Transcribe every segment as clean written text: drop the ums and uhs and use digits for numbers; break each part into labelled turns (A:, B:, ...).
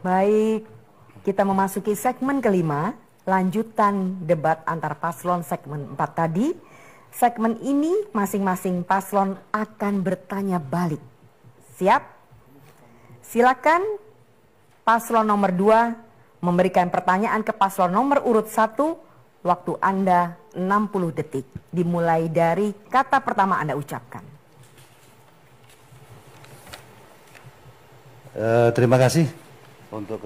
A: Baik, kita memasuki segmen kelima, lanjutan debat antar paslon segmen 4 tadi. Segmen ini masing-masing paslon akan bertanya balik. Siap? Silakan paslon nomor 2 memberikan pertanyaan ke paslon nomor urut 1. Waktu Anda 60 detik. Dimulai dari kata pertama Anda ucapkan.
B: Terima kasih untuk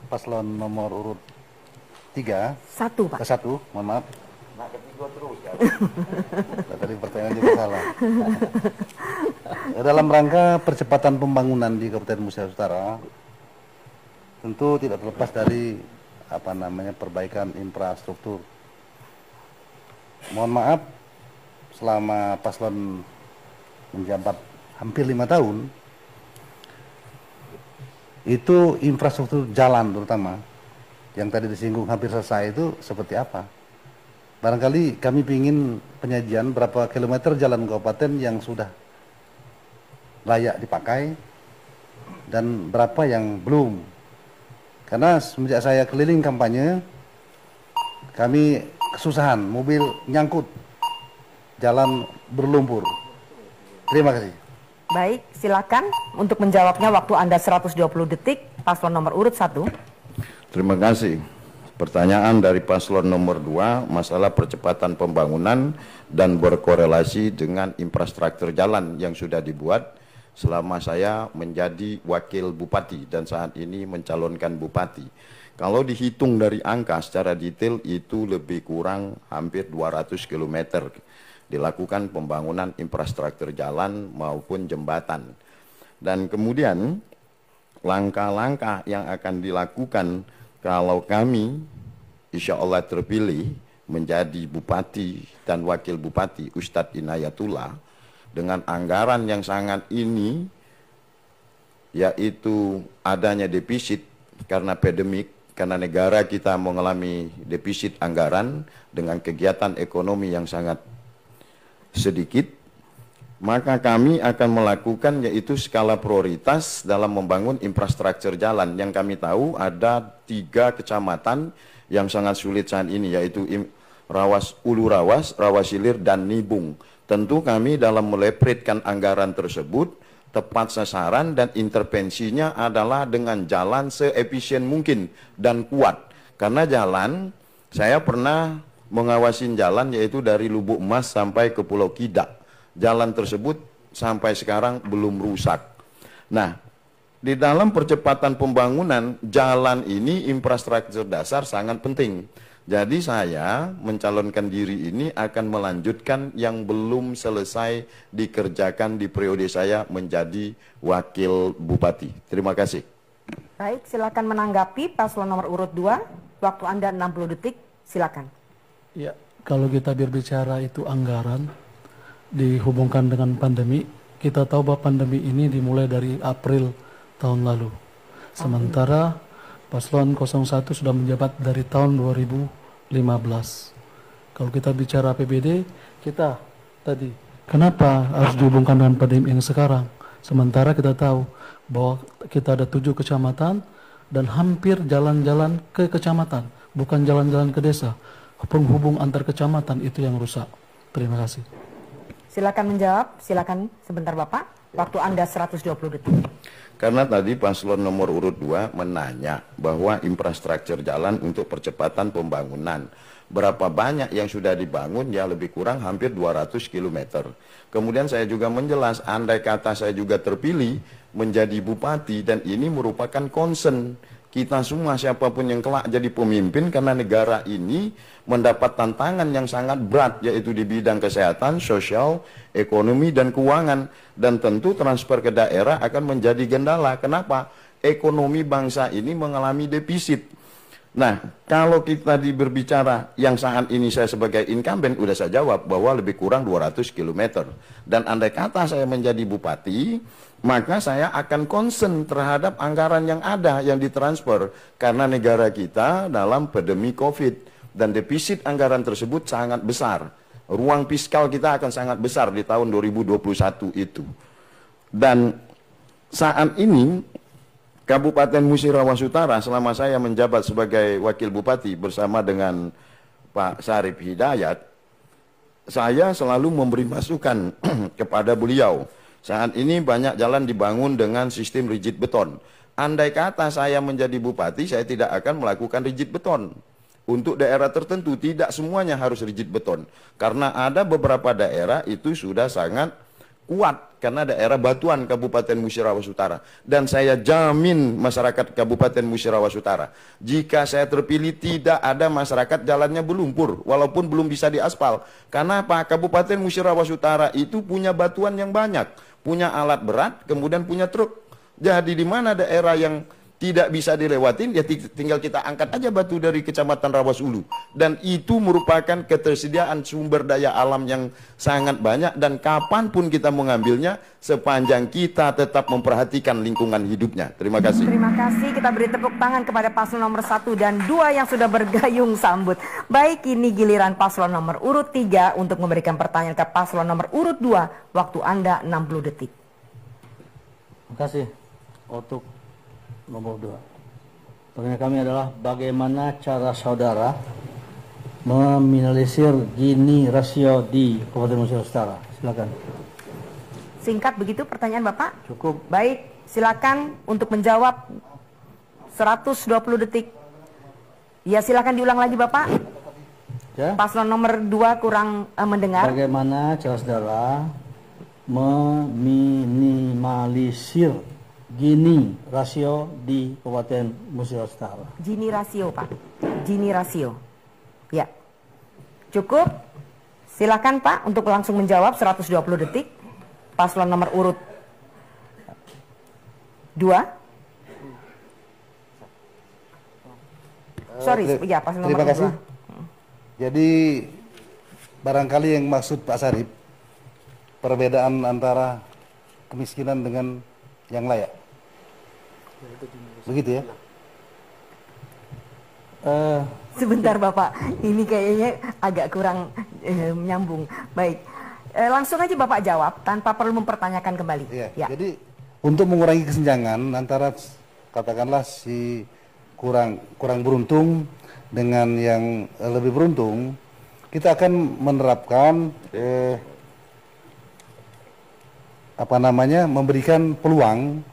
B: paslon nomor urut 3.
A: 1, Pak.
B: Ke 1, mohon maaf. Nah, ketiga terus kan. Tadi pertanyaan juga salah. Dalam rangka percepatan pembangunan di Kabupaten Musi Utara, tentu tidak terlepas dari perbaikan infrastruktur. Mohon maaf, selama paslon menjabat hampir 5 tahun, itu infrastruktur jalan terutama yang tadi disinggung hampir selesai itu seperti apa? Barangkali kami ingin penyajian berapa kilometer jalan kabupaten yang sudah layak dipakai dan berapa yang belum. Karena semenjak saya keliling kampanye, kami kesusahan, mobil nyangkut, jalan berlumpur. Terima kasih.
A: Baik, silakan untuk menjawabnya waktu Anda 120 detik, paslon nomor urut 1.
C: Terima kasih. Pertanyaan dari paslon nomor 2, masalah percepatan pembangunan dan berkorelasi dengan infrastruktur jalan yang sudah dibuat selama saya menjadi wakil bupati dan saat ini mencalonkan bupati. Kalau dihitung dari angka secara detail itu lebih kurang hampir 200 km dilakukan pembangunan infrastruktur jalan maupun jembatan. Dan kemudian langkah-langkah yang akan dilakukan kalau kami insya Allah terpilih menjadi bupati dan wakil bupati Ustadz Inayatullah dengan anggaran yang sangat ini, yaitu adanya defisit karena pandemik, karena negara kita mengalami defisit anggaran dengan kegiatan ekonomi yang sangat sedikit, maka kami akan melakukan yaitu skala prioritas dalam membangun infrastruktur jalan. Yang kami tahu ada 3 kecamatan yang sangat sulit saat ini, yaitu Ulu Rawas, Rawasilir, dan Nibung. Tentu kami dalam melepretkan anggaran tersebut tepat sasaran dan intervensinya adalah dengan jalan seefisien mungkin dan kuat. Karena jalan, saya pernah mengawasin jalan yaitu dari Lubuk Emas sampai ke Pulau Kidak. Jalan tersebut sampai sekarang belum rusak. Nah, di dalam percepatan pembangunan jalan ini infrastruktur dasar sangat penting. Jadi saya mencalonkan diri ini akan melanjutkan yang belum selesai dikerjakan di periode saya menjadi wakil bupati. Terima kasih.
A: Baik, silakan menanggapi paslon nomor urut 2. Waktu Anda 60 detik, silakan.
D: Ya, kalau kita berbicara itu anggaran dihubungkan dengan pandemi, kita tahu bahwa pandemi ini dimulai dari April tahun lalu. Sementara paslon 01 sudah menjabat dari tahun 2015. Kalau kita bicara APBD, kita tadi, kenapa harus dihubungkan dengan pandemi yang sekarang? Sementara kita tahu bahwa kita ada 7 kecamatan dan hampir jalan-jalan ke kecamatan, bukan jalan-jalan ke desa. Penghubung antar kecamatan itu yang rusak. Terima kasih.
A: Silakan menjawab, silakan sebentar Bapak. Waktu Anda 120 detik.
C: Karena tadi paslon nomor urut 2 menanya bahwa infrastruktur jalan untuk percepatan pembangunan. Berapa banyak yang sudah dibangun, ya lebih kurang hampir 200 km. Kemudian saya juga menjelas, andai kata saya juga terpilih menjadi bupati dan ini merupakan concern kita semua siapapun yang kelak jadi pemimpin karena negara ini mendapat tantangan yang sangat berat yaitu di bidang kesehatan, sosial, ekonomi, dan keuangan. Dan tentu transfer ke daerah akan menjadi kendala. Kenapa? Ekonomi bangsa ini mengalami defisit. Nah, kalau kita berbicara yang saat ini saya sebagai incumbent, udah saya jawab bahwa lebih kurang 200 km. Dan andai kata saya menjadi bupati, maka saya akan concern terhadap anggaran yang ada yang ditransfer. Karena negara kita dalam pandemi COVID dan defisit anggaran tersebut sangat besar. Ruang fiskal kita akan sangat besar di tahun 2021 itu. Dan saat ini Kabupaten Musirawas Utara selama saya menjabat sebagai wakil bupati bersama dengan Pak Sarip Hidayat, saya selalu memberi masukan kepada beliau. Saat ini banyak jalan dibangun dengan sistem rigid beton. Andai kata saya menjadi bupati, saya tidak akan melakukan rigid beton. Untuk daerah tertentu tidak semuanya harus rigid beton. Karena ada beberapa daerah itu sudah sangat kuat karena daerah batuan Kabupaten Musirawas Utara. Dan saya jamin masyarakat Kabupaten Musirawas Utara, jika saya terpilih tidak ada masyarakat jalannya berlumpur walaupun belum bisa diaspal. Karena apa? Kabupaten Musirawas Utara itu punya batuan yang banyak, punya alat berat, kemudian punya truk. Jadi di mana daerah yang tidak bisa dilewatin, ya tinggal kita angkat aja batu dari Kecamatan Rawas Ulu. Dan itu merupakan ketersediaan sumber daya alam yang sangat banyak, dan kapanpun kita mengambilnya, sepanjang kita tetap memperhatikan lingkungan hidupnya. Terima kasih.
A: Terima kasih, kita beri tepuk tangan kepada paslon nomor 1 dan 2 yang sudah bergayung sambut. Baik, ini giliran paslon nomor urut 3 untuk memberikan pertanyaan ke paslon nomor urut 2. Waktu Anda 60 detik.
E: Terima kasih. Untuk nomor 2. Pertanyaan kami adalah bagaimana cara saudara meminimalisir Gini rasio di Kabupaten Musirawas Utara? Silakan.
A: Singkat begitu pertanyaan Bapak?
E: Cukup.
A: Baik, silakan untuk menjawab 120 detik. Ya, silakan diulang lagi Bapak.
E: Ya.
A: Paslon nomor 2 kurang mendengar.
E: Bagaimana cara saudara meminimalisir Gini rasio di Kabupaten Musirawas Utara?
A: Gini rasio Pak, Gini rasio. Ya, cukup. Silakan Pak untuk langsung menjawab 120 detik. Paslon nomor urut 2. Sorry, ya paslon nomor 2.
B: Terima kasih. Jadi barangkali yang maksud Pak Sarip perbedaan antara kemiskinan dengan yang layak. Begitu ya?
A: Sebentar Bapak, ini kayaknya agak kurang nyambung. Baik, langsung aja Bapak jawab tanpa perlu mempertanyakan kembali.
B: Iya.
A: Ya.
B: Jadi untuk mengurangi kesenjangan antara katakanlah si kurang beruntung dengan yang lebih beruntung, kita akan menerapkan memberikan peluang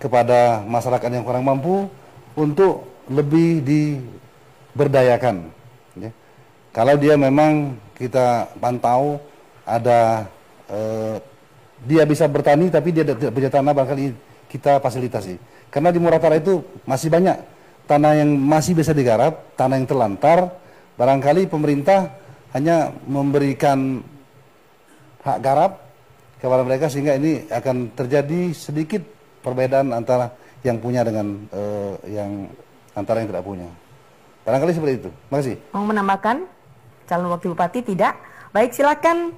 B: kepada masyarakat yang kurang mampu untuk lebih diberdayakan. Ya. Kalau dia memang kita pantau ada dia bisa bertani tapi dia tidak punya tanah, barangkali kita fasilitasi. Karena di Muratara itu masih banyak tanah yang masih bisa digarap, tanah yang terlantar. Barangkali pemerintah hanya memberikan hak garap kepada mereka sehingga ini akan terjadi sedikit perbedaan antara yang punya dengan yang tidak punya. Barangkali seperti itu. Terima kasih.
A: Mau menambahkan calon wakil bupati? Tidak. Baik, silakan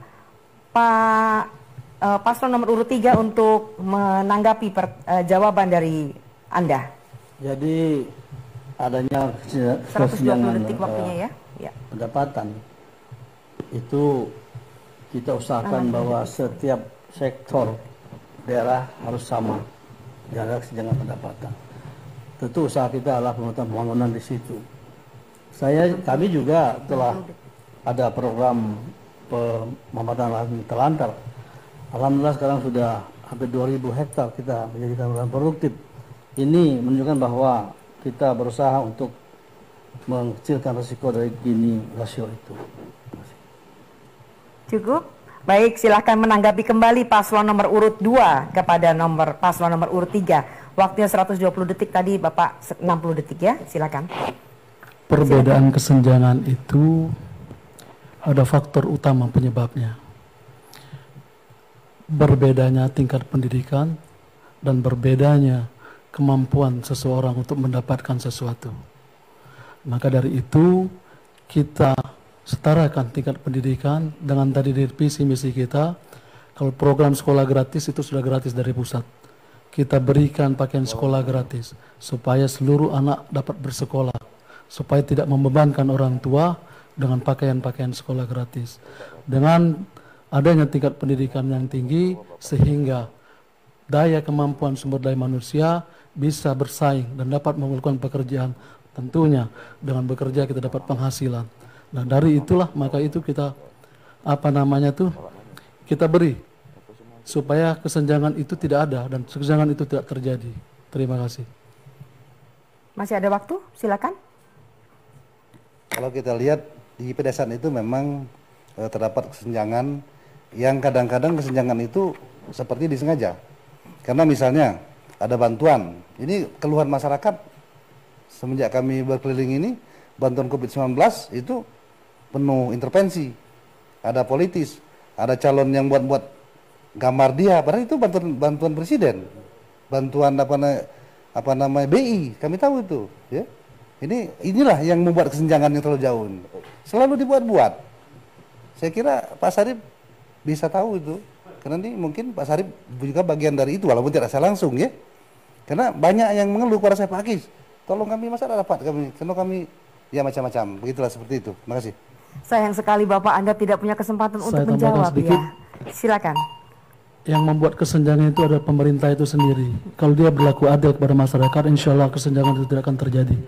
A: Pak paslon nomor urut 3 untuk menanggapi jawaban dari Anda.
E: Jadi adanya
A: 120 detik waktunya ya. Ya.
E: Pendapatan itu kita usahakan bahwa setiap sektor daerah harus sama. Tidak ada kesenjangan pendapatan. Tentu usaha kita adalah pembangunan di situ. Kami juga telah ada program pemamatan lahan terlantar. Alhamdulillah sekarang sudah hampir 2.000 hektar kita menjadikan lahan produktif. Ini menunjukkan bahwa kita berusaha untuk mengecilkan risiko dari Gini rasio itu.
A: Cukup. Baik, silahkan menanggapi kembali paslon nomor urut 2 kepada paslon nomor urut 3. Waktunya 120 detik, tadi Bapak 60 detik ya, silakan.
D: Perbedaan kesenjangan itu ada faktor utama penyebabnya. Berbedanya tingkat pendidikan dan berbedanya kemampuan seseorang untuk mendapatkan sesuatu. Maka dari itu kita setarakan tingkat pendidikan dengan tadi dari visi misi kita. Kalau program sekolah gratis itu sudah gratis dari pusat. Kita berikan pakaian sekolah gratis supaya seluruh anak dapat bersekolah, supaya tidak membebankan orang tua dengan pakaian-pakaian sekolah gratis. Dengan adanya tingkat pendidikan yang tinggi sehingga daya kemampuan sumber daya manusia bisa bersaing dan dapat melakukan pekerjaan. Tentunya dengan bekerja kita dapat penghasilan. Nah dari itulah maka itu kita kita beri supaya kesenjangan itu tidak ada dan kesenjangan itu tidak terjadi. Terima kasih.
A: Masih ada waktu, silakan.
B: Kalau kita lihat di pedesaan itu memang terdapat kesenjangan yang kadang-kadang kesenjangan itu seperti disengaja. Karena misalnya ada bantuan, ini keluhan masyarakat semenjak kami berkeliling ini, bantuan COVID-19 itu penuh intervensi. Ada politis, ada calon yang buat gambar dia, padahal itu bantuan presiden, bantuan BI, kami tahu itu, ya. Inilah yang membuat kesenjangan yang terlalu jauh. Selalu dibuat-buat. Saya kira Pak Sarip bisa tahu itu, karena nanti mungkin Pak Sarip juga bagian dari itu, walaupun tidak saya langsung, ya. Karena banyak yang mengeluh kepada saya, Pak Akis, tolong kami masa dapat kami, karena kami ya macam-macam, begitulah seperti itu. Terima kasih.
A: Sayang sekali Bapak Anda tidak punya kesempatan untuk menjawab
D: sedikit.
A: ya. Silakan.
D: Yang membuat kesenjangan itu adalah pemerintah itu sendiri. Kalau dia berlaku adil kepada masyarakat, insya Allah kesenjangan itu tidak akan terjadi.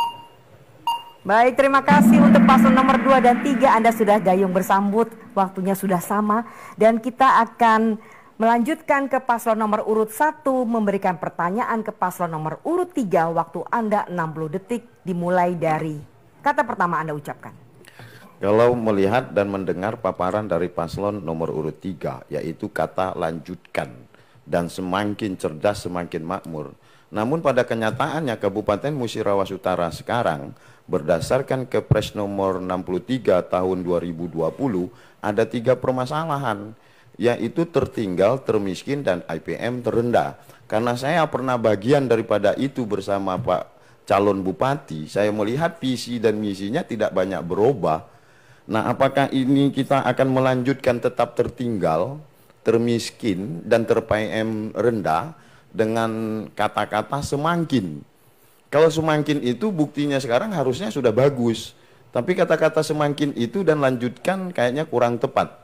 A: Baik, terima kasih untuk paslon nomor 2 dan 3. Anda sudah gayung bersambut, waktunya sudah sama. Dan kita akan melanjutkan ke paslon nomor urut 1, memberikan pertanyaan ke paslon nomor urut 3. Waktu Anda 60 detik, dimulai dari kata pertama Anda ucapkan.
C: Kalau melihat dan mendengar paparan dari paslon nomor urut 3, yaitu kata lanjutkan, dan semakin cerdas semakin makmur. Namun pada kenyataannya Kabupaten Musirawas Utara sekarang, berdasarkan Kepres nomor 63 tahun 2020, ada 3 permasalahan, yaitu tertinggal, termiskin, dan IPM terendah. Karena saya pernah bagian daripada itu bersama Pak calon bupati, saya melihat visi dan misinya tidak banyak berubah. Nah, apakah ini kita akan melanjutkan tetap tertinggal, termiskin, dan ter-IPM rendah dengan kata-kata semakin? Kalau semakin itu buktinya sekarang harusnya sudah bagus. Tapi kata-kata semakin itu dan lanjutkan kayaknya kurang tepat.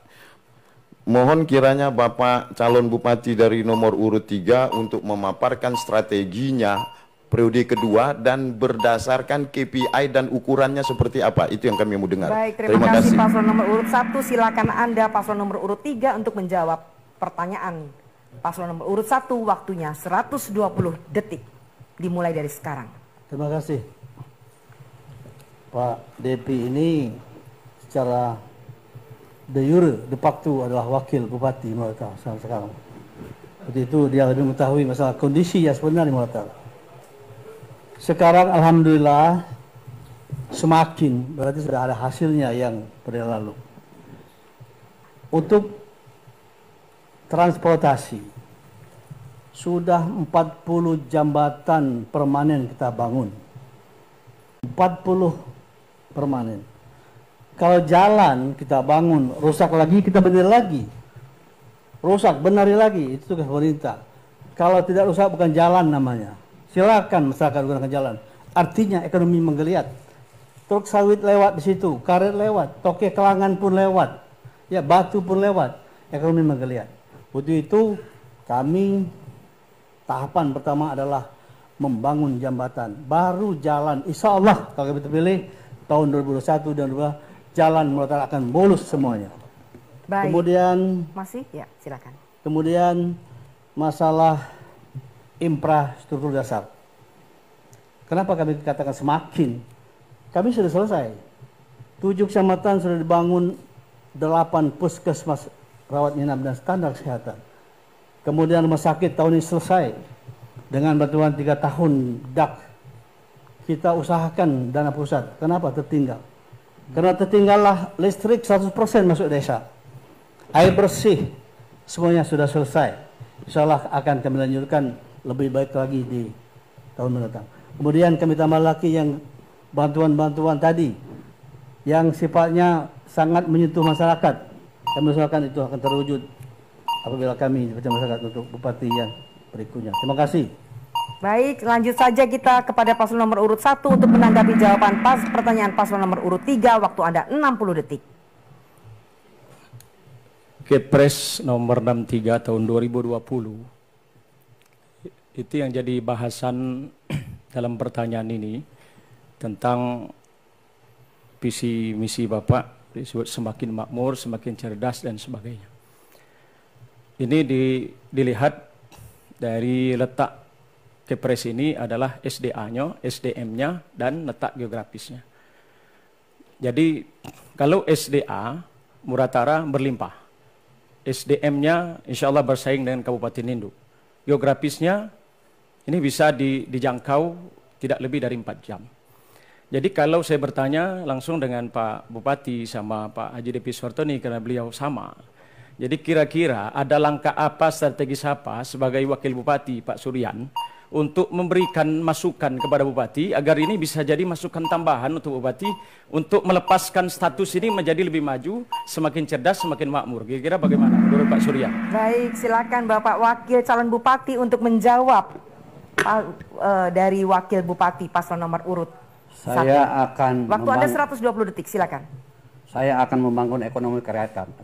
C: Mohon kiranya Bapak calon bupati dari nomor urut 3 untuk memaparkan strateginya periode kedua dan berdasarkan KPI dan ukurannya seperti apa. Itu yang kami mau dengar.
A: Baik, terima kasih paslon nomor urut 1. Silakan Anda paslon nomor urut 3 untuk menjawab pertanyaan. Paslon nomor urut 1 waktunya 120 detik. Dimulai dari sekarang.
E: Terima kasih. Pak Depi ini secara de jure, de facto adalah wakil bupati Moratala sekarang. Seperti itu dia lebih mengetahui masalah kondisi yang sebenarnya di Moratala. Sekarang alhamdulillah semakin, berarti sudah ada hasilnya yang pada lalu. Untuk transportasi, sudah 40 jambatan permanen kita bangun. 40 permanen. Kalau jalan kita bangun, rusak lagi kita benar lagi. Rusak, benari lagi, itu tugas pemerintah. Kalau tidak rusak bukan jalan namanya. Silakan masyarakat gunakan jalan. Artinya ekonomi menggeliat. Truk sawit lewat di situ, karet lewat, toke kelangan pun lewat, ya batu pun lewat. Ekonomi menggeliat. Untuk itu kami tahapan pertama adalah membangun jambatan, baru jalan. Insya Allah kalau kami terpilih tahun 2021 dan 2022 jalan Moratala akan mulus semuanya.
A: Baik.
E: Kemudian
A: masih ya silakan.
E: Kemudian masalah infrastruktur dasar. Kenapa kami katakan semakin? Kami sudah selesai. 7 kecamatan sudah dibangun, 8 puskesmas rawat inap dan standar kesehatan. Kemudian rumah sakit tahun ini selesai dengan bantuan 3 tahun DAK. Kita usahakan dana pusat. Kenapa tertinggal? Karena tertinggallah listrik 100% masuk desa. Air bersih semuanya sudah selesai. Insya Allah akan kami lanjutkan lebih baik lagi di tahun mendatang. Kemudian kami tambah lagi yang bantuan-bantuan tadi yang sifatnya sangat menyentuh masyarakat. Kami usahakan itu akan terwujud apabila kami dipercaya masyarakat untuk bupati yang berikutnya. Terima kasih.
A: Baik, lanjut saja kita kepada paslon nomor urut 1 untuk menanggapi jawaban pertanyaan paslon nomor urut 3. Waktu Anda 60 detik.
F: Kepres nomor 63 tahun 2020 Itu yang jadi bahasan dalam pertanyaan ini tentang visi misi Bapak disebut semakin makmur, semakin cerdas dan sebagainya. Ini dilihat dari letak Kepres ini adalah SDA-nya, SDM-nya dan letak geografisnya. Jadi kalau SDA Muratara berlimpah, SDM-nya insya Allah bersaing dengan Kabupaten Induk. Geografisnya ini bisa dijangkau tidak lebih dari 4 jam. Jadi kalau saya bertanya langsung dengan Pak Bupati sama Pak Haji Depi Suartoni karena beliau sama. Jadi kira-kira ada langkah apa, strategis apa sebagai Wakil Bupati Pak Suryan untuk memberikan masukan kepada Bupati agar ini bisa jadi masukan tambahan untuk Bupati untuk melepaskan status ini menjadi lebih maju, semakin cerdas, semakin makmur. Kira-kira bagaimana menurut Pak Suryan?
A: Baik, silakan Bapak Wakil Calon Bupati untuk menjawab dari Wakil Bupati paslon nomor urut 1.
E: Saya akan
A: Waktu Anda 120 detik, silakan.
E: Saya akan membangun ekonomi kerakyatan.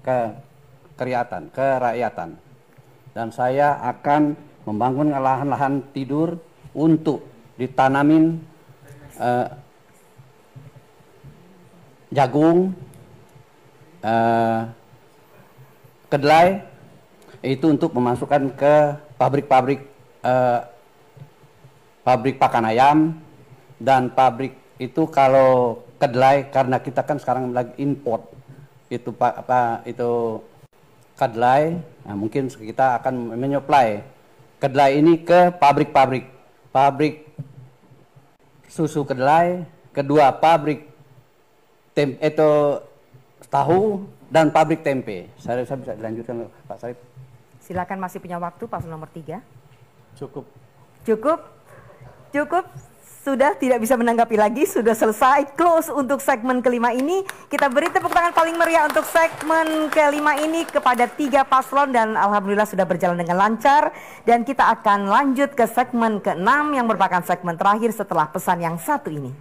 E: Dan saya akan membangun lahan-lahan tidur untuk ditanamin jagung, kedelai, itu untuk memasukkan ke pabrik pakan ayam, dan pabrik itu kalau kedelai karena kita kan sekarang lagi import itu kedelai, nah mungkin kita akan menyuplai kedelai ini ke pabrik susu kedelai, kedua pabrik tahu dan pabrik tempe. Saya bisa dilanjutkan Pak Sarip.
A: Silakan, masih punya waktu paslon nomor 3.
E: Cukup.
A: Cukup. Sudah tidak bisa menanggapi lagi, sudah selesai, close untuk segmen kelima ini. Kita beri tepuk tangan paling meriah untuk segmen kelima ini kepada 3 paslon dan alhamdulillah sudah berjalan dengan lancar. Dan kita akan lanjut ke segmen ke-6 yang merupakan segmen terakhir setelah pesan yang satu ini.